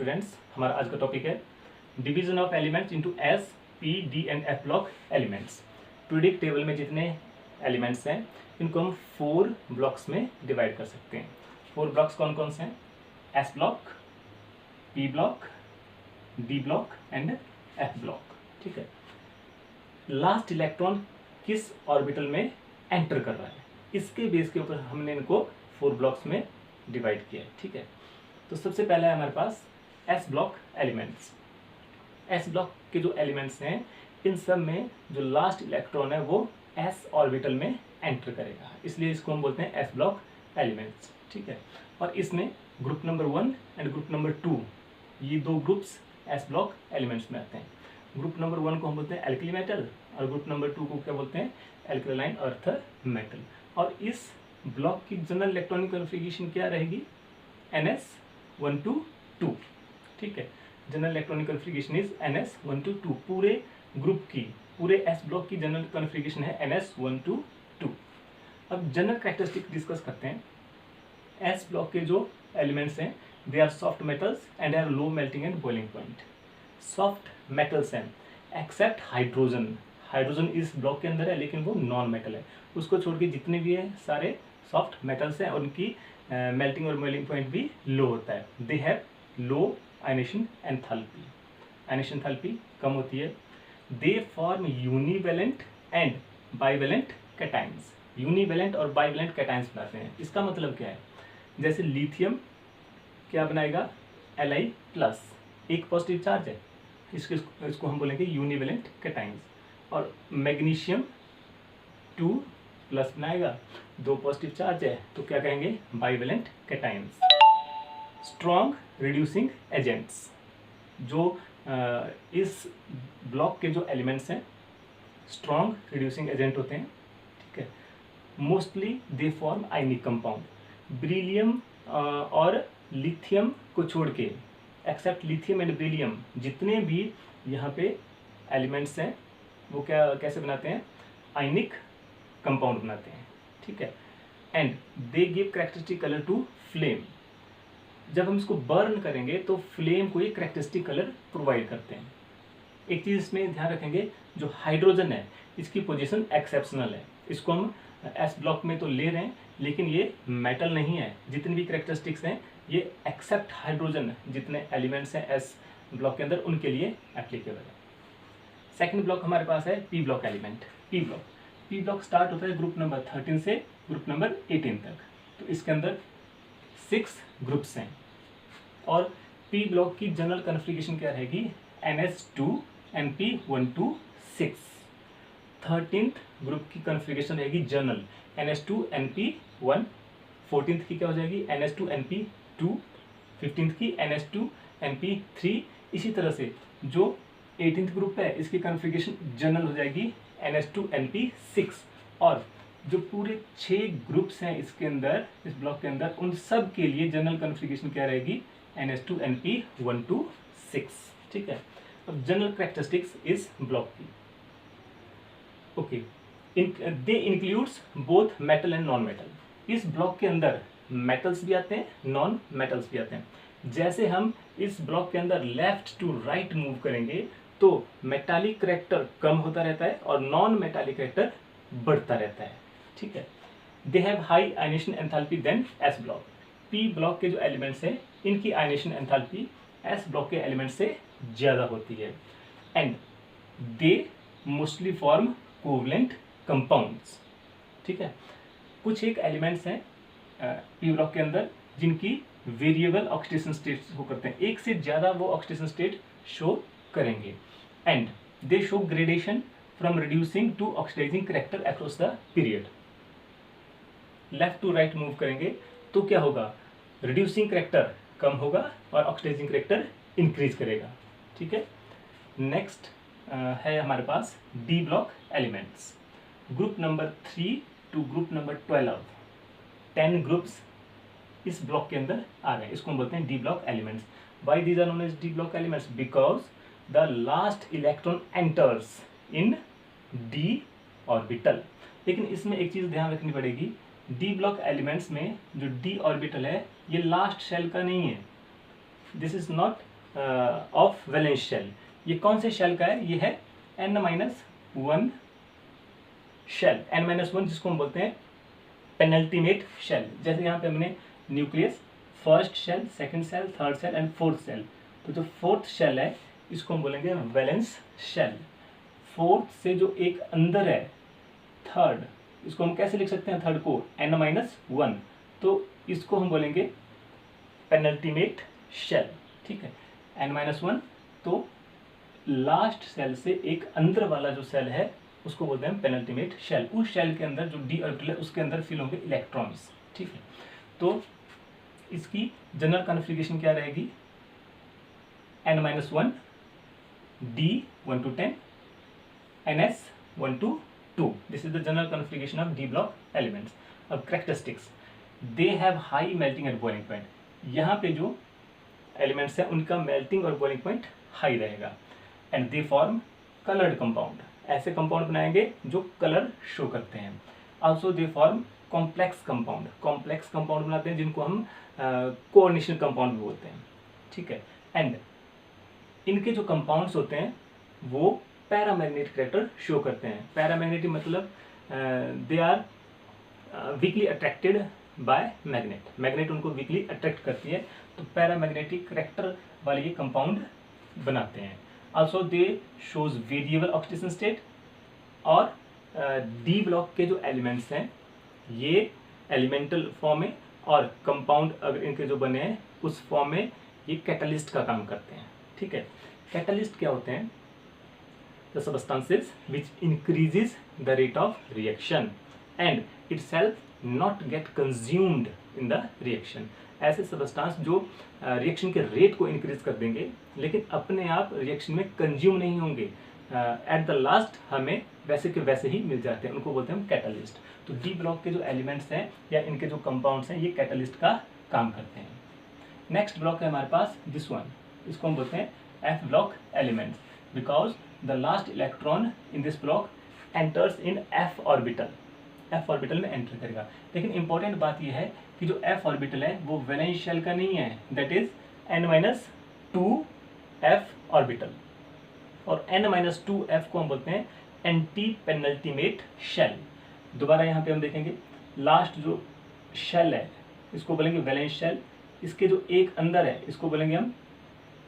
Students, हमारा आज का टॉपिक है division of elements into S, P, D and F block elements. Periodic table में जितने एलिमेंट्स हैं इनको हम 4 ब्लॉक्स में डिवाइड कर सकते हैं। 4 ब्लॉक्स कौन कौन से हैं? S block, P block, D block and F block. ठीक है, लास्ट इलेक्ट्रॉन किस ऑर्बिटल में एंटर कर रहा है, इसके बेस के ऊपर हमने इनको 4 ब्लॉक्स में डिवाइड किया है। ठीक है, तो सबसे पहला है हमारे पास S block elements. S block के जो एलिमेंट्स हैं इन सब में जो लास्ट इलेक्ट्रॉन है वो एस ऑर्बिटल में एंटर करेगा, इसलिए इसको हम बोलते हैं एस ब्लॉक एलिमेंट्स। ठीक है, और इसमें group number 1 and group number 2 ये 2 ग्रुप्स एस ब्लॉक एलिमेंट्स में आते हैं। ग्रुप नंबर 1 को हम बोलते हैं एल्कली मेटल और ग्रुप नंबर 2 को क्या बोलते हैं? Alkaline earth metal. और इस ब्लॉक की जनरल इलेक्ट्रॉनिक कॉन्फ़िगरेशन क्या रहेगी? NS122। ठीक है, general electronic configuration is NS122। पूरे ग्रुप की, पूरे एस ब्लॉक की जनरल कॉन्फ़िगरेशन है NS122। अब जनरल कैरेक्टरिस्टिक डिस्कस करते हैं। एस ब्लॉक के जो एलिमेंट्स हैं they are soft metals and have low melting and boiling point. Soft metals हैं एक्सेप्ट हाइड्रोजन। हाइड्रोजन इस ब्लॉक के अंदर है लेकिन वो नॉन मेटल है, उसको छोड़ के जितने भी है सारे सॉफ्ट मेटल्स हैं, उनकी मेल्टिंग और बॉइलिंग पॉइंट भी लो होता है। They have low ionisation enthalpy, ionisation enthalpy कम होती है। They form univalent and bivalent cations. Univalent और बाइवेलेंट कैटाइंस बनाते हैं। इसका मतलब क्या है? जैसे लिथियम क्या बनाएगा? Li+, एक पॉजिटिव चार्ज है, इसको हम बोलेंगे यूनिवेलेंट कैटाइंस। और मैग्नीशियम 2+ बनाएगा, 2 पॉजिटिव चार्ज है, तो क्या कहेंगे? Bivalent cations. Strong reducing agents, जो इस ब्लॉक के जो एलिमेंट्स हैं स्ट्रॉन्ग रिड्यूसिंग एजेंट होते हैं। ठीक है, mostly they form ionic compound. Beryllium और लिथियम को छोड़ के, एक्सेप्ट लिथियम एंड ब्रिलियम, जितने भी यहाँ पे एलिमेंट्स हैं वो क्या कैसे बनाते हैं? आयनिक कंपाउंड बनाते हैं। ठीक है, and they give characteristic colour to flame. जब हम इसको बर्न करेंगे तो फ्लेम को ये कैरेक्टरिस्टिक कलर प्रोवाइड करते हैं। एक चीज़ इसमें ध्यान रखेंगे, जो हाइड्रोजन है इसकी पोजीशन एक्सेप्शनल है। इसको हम एस ब्लॉक में तो ले रहे हैं लेकिन ये मेटल नहीं है। जितनी भी कैरेक्टरिस्टिक्स हैं ये एक्सेप्ट हाइड्रोजन जितने एलिमेंट्स हैं एस ब्लॉक के अंदर उनके लिए एप्लीकेबल है। सेकेंड ब्लॉक हमारे पास है P block element. P block start होता है ग्रुप नंबर 13 से ग्रुप नंबर 18 तक। तो इसके अंदर 6 ग्रुप्स हैं और पी ब्लॉक की जनरल कॉन्फ़िगरेशन क्या रहेगी? NS2NP126। 13th ग्रुप की कॉन्फ़िगरेशन रहेगी जनरल NS2NP1। 14th की क्या हो जाएगी? NS2NP2। 15th की NS2NP3। इसी तरह से जो 18th ग्रुप है इसकी कॉन्फ़िगरेशन जनरल हो जाएगी NS2NP6। और जो पूरे 6 ग्रुप्स हैं इसके अंदर, इस ब्लॉक के अंदर, उन सब के लिए जनरल कॉन्फ़िगरेशन क्या रहेगी? NS2NP126। ठीक है, अब जनरल कैरेक्टरिस्टिक्स इस ब्लॉक की। Okay, they includes both metal and non metal. इस ब्लॉक के अंदर मेटल्स भी आते हैं, नॉन मेटल्स भी आते हैं। जैसे हम इस ब्लॉक के अंदर लेफ्ट टू राइट मूव करेंगे तो मेटालिक कैरेक्टर कम होता रहता है और नॉन मेटालिक कैरेक्टर बढ़ता रहता है। ठीक है, they have high ionisation enthalpy then S block. P block के जो एलिमेंट्स हैं इनकी आयनेशन एंथैल्पी एस ब्लॉक के एलिमेंट से ज़्यादा होती है। And they mostly form covalent compounds. ठीक है, कुछ एक एलिमेंट्स हैं पी ब्लॉक के अंदर जिनकी वेरिएबल ऑक्सीडेशन स्टेट शो करते हैं, एक से ज़्यादा वो ऑक्सीडेशन स्टेट शो करेंगे। And they show gradation from reducing to oxidising character across the period. Left to right move करेंगे तो क्या होगा? रिड्यूसिंग कैरेक्टर कम होगा और ऑक्सीडाइजिंग कैरेक्टर इंक्रीज करेगा। ठीक है, नेक्स्ट है हमारे पास D block elements. Group number 3 to group number 12, 10 groups इस ब्लॉक के अंदर आ गए, इसको हम बोलते हैं D block elements. Why these are known as D block elements? Because the last electron enters in D orbital. लेकिन इसमें एक चीज़ ध्यान रखनी पड़ेगी, डी ब्लॉक एलिमेंट्स में जो डी ऑर्बिटल है ये लास्ट शेल का नहीं है। This is not of valence shell. ये कौन से शेल का है? ये है n-1 शेल, n-1 जिसको हम बोलते हैं पेनल्टीमेट शेल। जैसे यहाँ पे हमने nucleus, first shell, second shell, third shell and fourth shell, तो जो फोर्थ शेल है इसको हम बोलेंगे वैलेंस शेल। फोर्थ से जो एक अंदर है थर्ड, इसको हम कैसे लिख सकते हैं? थर्ड को n-1, तो इसको हम बोलेंगे पेनल्टीमेट शेल। ठीक है, n-1, तो लास्ट सेल से एक अंदर वाला जो सेल है उसको बोलते हैं पेनल्टीमेट शेल। उस शेल के अंदर जो d ऑर्बिटल है उसके अंदर फिल होंगे इलेक्ट्रॉन्स। ठीक है, तो इसकी जनरल कॉन्फ़िगरेशन क्या रहेगी? n-1 d 1 to 10 ns 1 to 2। This is the general configuration of d block elements. अब characteristics, they have high melting and boiling point. यहाँ पे जो एलिमेंट्स हैं उनका मेल्टिंग और बॉइलिंग पॉइंट हाई रहेगा। And they form coloured compound, ऐसे compound बनाएंगे जो कलर शो करते हैं। Also they form complex compound, complex compound बनाते हैं जिनको हम कोऑर्डिनेशन कंपाउंड भी बोलते हैं। ठीक है, एंड इनके जो कंपाउंड्स होते हैं वो पैरामैग्नेटिक कैरेक्टर शो करते हैं। पैरामैग्नेटिक मतलब they are weakly attracted by magnet, magnet उनको वीकली अट्रैक्ट करती है, तो पैरामैग्नेटिक कैरेक्टर वाले ये कंपाउंड बनाते हैं। आल्सो दे शोज वेरिएबल ऑक्सीडेशन स्टेट। और डी ब्लॉक के जो एलिमेंट्स हैं ये एलिमेंटल फॉर्म में, और कंपाउंड अगर इनके जो बने हैं उस फॉर्म में ये कैटलिस्ट का काम करते हैं। ठीक है, कैटलिस्ट क्या होते हैं? The substances which increases the rate of reaction and itself not gate consumed in the reaction. ऐसे सब्सटेंस जो रिएक्शन के रेट को इंक्रीज कर देंगे लेकिन अपने आप रिएक्शन में कंज्यूम नहीं होंगे, एट द लास्ट हमें वैसे के वैसे ही मिल जाते हैं, उनको बोलते हैं हम कैटलिस्ट। तो डी ब्लॉक के जो एलिमेंट्स हैं या इनके जो कंपाउंड्स हैं ये कैटलिस्ट का काम करते हैं। नेक्स्ट ब्लॉक है हमारे पास दिस वन, इसको हम बोलते हैं F block elements, because the last electron in this block enters in F orbital, F orbital में एंटर करेगा। लेकिन इंपॉर्टेंट बात यह है कि जो एफ ऑर्बिटल है वो वैलेंस शेल का नहीं है, that is n-2 F orbital. और n-2 एफ को हम बोलते हैं एंटी पेनल्टीमेट शेल। दोबारा यहाँ पे हम देखेंगे लास्ट जो शेल है इसको बोलेंगे वैलेंस शेल, इसके जो एक अंदर है इसको बोलेंगे हम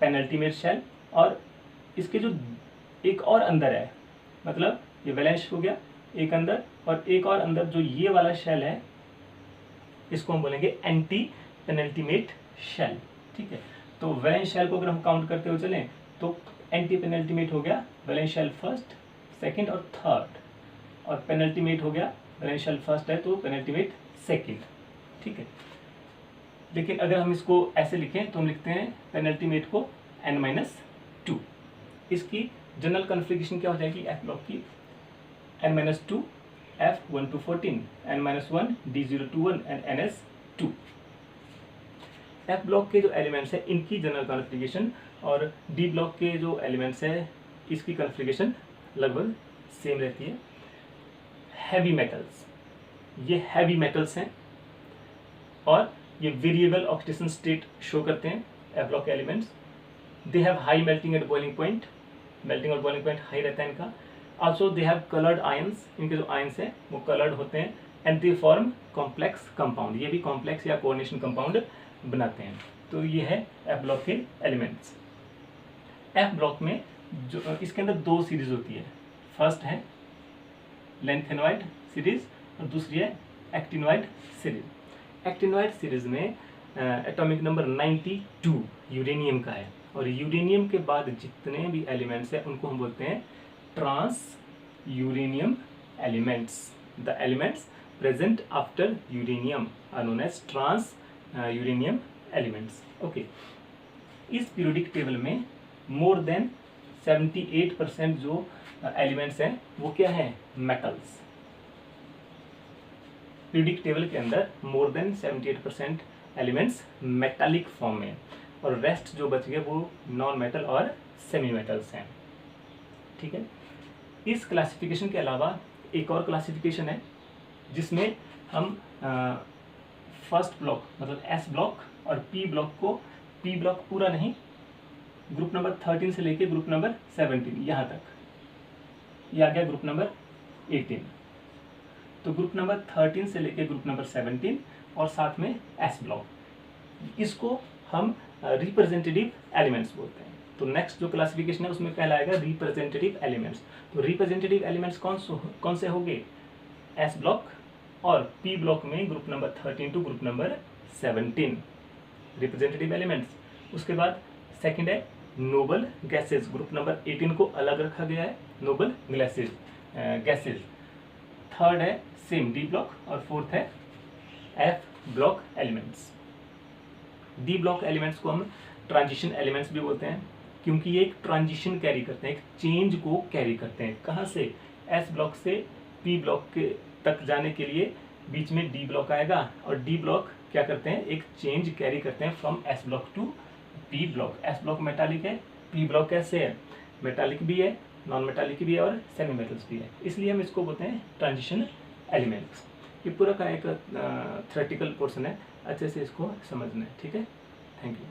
पेनल्टीमेट शेल, और इसके जो एक और अंदर है, मतलब ये वैलेंस हो गया एक अंदर, और एक और अंदर जो ये वाला शेल है इसको हम बोलेंगे एंटी पेनल्टीमेट शेल। ठीक है, तो वैलेंस शेल को अगर हम काउंट करते हुए चलें तो एंटी पेनल्टीमेट हो गया वैलेंस शेल फर्स्ट, सेकंड और थर्ड, और पेनल्टीमेट हो गया वैलेंस शेल फर्स्ट है तो पेनल्टीमेट सेकंड। ठीक है, लेकिन अगर हम इसको ऐसे लिखें तो हम लिखते हैं पेनल्टीमेट को n-2। इसकी जनरल कॉन्फ़िगरेशन क्या हो जाएगी एफ ब्लॉक की? n-2 f 1 to 14, n-1 d 0 to 1 and ns2। F block के जो एलिमेंट्स है इनकी जनरल कॉन्फ़िगरेशन और डी ब्लॉक के जो एलिमेंट्स है इसकी कॉन्फ़िगरेशन लगभग सेम रहती है। हैवी मेटल्स, ये हैवी मेटल्स हैं और ये वेरिएबल ऑक्सीडेशन स्टेट शो करते हैं F block elements. They have high melting and boiling point, melting और बॉइलिंग पॉइंट हाई रहता है इनका। Also they have coloured ions, इनके जो आयंस हैं वो कलर्ड होते हैं, and they form complex compound, ये भी कॉम्प्लेक्स या कोऑर्डिनेशन कंपाउंड बनाते हैं। तो ये है एफ ब्लॉक के एलिमेंट्स। एफ ब्लॉक में जो इसके अंदर दो सीरीज होती है, फर्स्ट है लेंथेनॉइड सीरीज और दूसरी है एक्टिनॉइड सीरीज। एक्टिनॉइड सीरीज में एटॉमिक नंबर 92 यूरेनियम का है, और यूरेनियम के बाद जितने भी एलिमेंट्स हैं उनको हम बोलते हैं transuranium elements. The elements present after uranium are known as transuranium elements. Okay, इस पीरियोडिक टेबल में मोर देन 78% जो एलिमेंट्स हैं वो क्या है? मेटल्स। पीरियोडिक टेबल के अंदर more than 78% elements metallic form में, और रेस्ट जो बच गए वो नॉन मेटल और सेमी मेटल्स हैं। ठीक है, इस क्लासिफिकेशन के अलावा एक और क्लासिफिकेशन है जिसमें हम फर्स्ट ब्लॉक मतलब एस ब्लॉक और पी ब्लॉक को, पी ब्लॉक पूरा नहीं ग्रुप नंबर 13 से लेके ग्रुप नंबर 17 यहाँ तक, ये आ गया ग्रुप नंबर 18। तो ग्रुप नंबर 13 से लेके ग्रुप नंबर 17 और साथ में एस ब्लॉक, इसको हम रिप्रेजेंटेटिव एलिमेंट्स बोलते हैं। तो नेक्स्ट जो क्लासिफिकेशन है उसमें पहला आएगा रिप्रेजेंटेटिव एलिमेंट्स। तो रिप्रेजेंटेटिव एलिमेंट्स कौन से होंगे? एस ब्लॉक और पी ब्लॉक में group number 13 to group number 17 representative elements. उसके बाद सेकंड है नोबल गैसेज, ग्रुप नंबर 18 को अलग रखा गया है, नोबल गैसेज। थर्ड है सेम डी ब्लॉक और फोर्थ है F block elements. D block elements को हम ट्रांजिशन एलिमेंट्स भी बोलते हैं, क्योंकि ये एक ट्रांजिशन कैरी करते हैं, एक चेंज को कैरी करते हैं। कहाँ से? एस ब्लॉक से पी ब्लॉक के तक जाने के लिए बीच में डी ब्लॉक आएगा, और डी ब्लॉक क्या करते हैं? एक चेंज कैरी करते हैं from S block to P block. S block metallic है, पी ब्लॉक कैसे है? मेटालिक भी है, नॉन मेटालिक भी है और सेमी मेटल्स भी है, इसलिए हम इसको बोलते हैं ट्रांजिशन एलिमेंट्स। ये पूरा का एक थ्योरेटिकल पोर्शन है, अच्छे से इसको समझना है। ठीक है, थैंक यू।